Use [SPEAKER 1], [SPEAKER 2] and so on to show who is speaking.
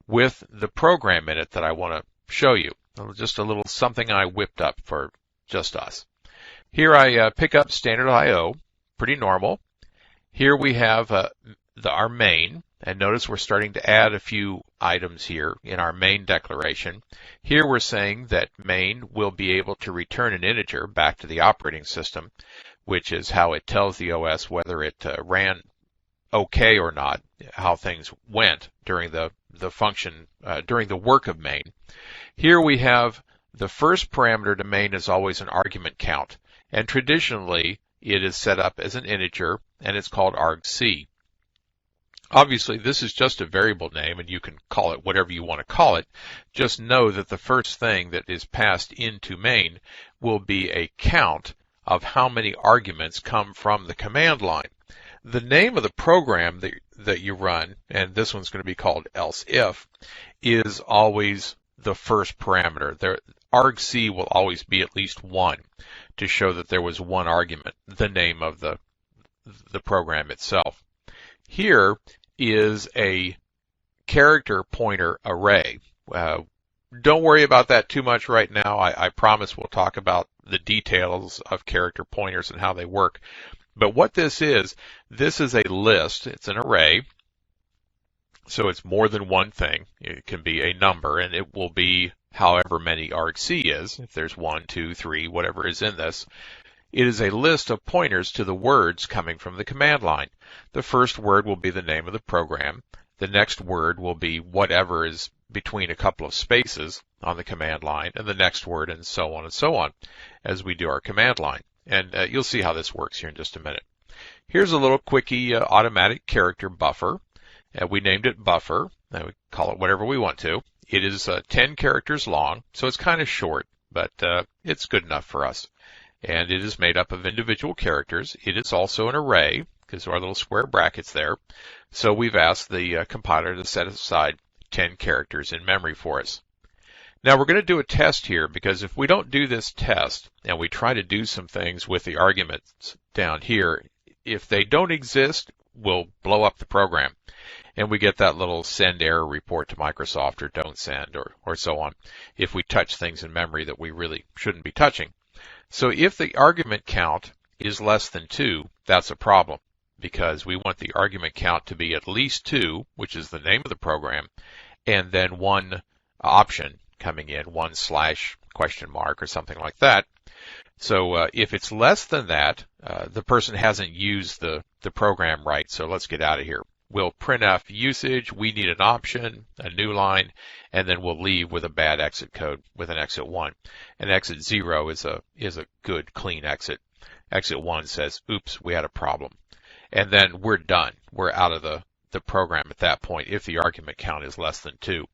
[SPEAKER 1] with the program in it that I want to show you. Just a little something I whipped up for just us. Here I pick up standard I/O, pretty normal. Here we have our main, and notice we're starting to add a few items here in our main declaration. Here we're saying that main will be able to return an integer back to the operating system, which is how it tells the OS whether it ran okay or not, how things went during the function, during the work of main. Here we have the first parameter to main is always an argument count, and traditionally it is set up as an integer, and it's called argc. Obviously, this is just a variable name, and you can call it whatever you want to call it. Just know that the first thing that is passed into main will be a count of how many arguments come from the command line. The name of the program that you run, and this one's going to be called else if, is always the first parameter. Argc will always be at least 1 to show that there was one argument, the name of the program itself. Here is a character pointer array. Don't worry about that too much right now. I promise we'll talk about the details of character pointers and how they work. But what this is a list. It's an array. So it's more than one thing. It can be a number, and it will be however many argc is. If there's 1, 2, 3, whatever is in this. It is a list of pointers to the words coming from the command line. The first word will be the name of the program. The next word will be whatever is between a couple of spaces on the command line, and the next word, and so on as we do our command line. And you'll see how this works here in just a minute. Here's a little quickie automatic character buffer. We named it buffer. We call it whatever we want to. It is 10 characters long, so it's kind of short, but it's good enough for us. And it is made up of individual characters. It is also an array, because there are little square brackets there. So we've asked the compiler to set aside 10 characters in memory for us. Now we're going to do a test here, because if we don't do this test, and we try to do some things with the arguments down here, if they don't exist, we'll blow up the program. And we get that little send error report to Microsoft, or don't send, or so on, if we touch things in memory that we really shouldn't be touching. So if the argument count is less than 2, that's a problem, because we want the argument count to be at least 2, which is the name of the program, and then one option coming in, 1 / question mark or something like that. So if it's less than that, the person hasn't used the program right, so let's get out of here. We'll printf usage, we need an option, a new line, and then we'll leave with a bad exit code with an exit 1. And exit 0 is a good, clean exit. Exit 1 says, oops, we had a problem. And then we're done. We're out of the program at that point if the argument count is less than 2.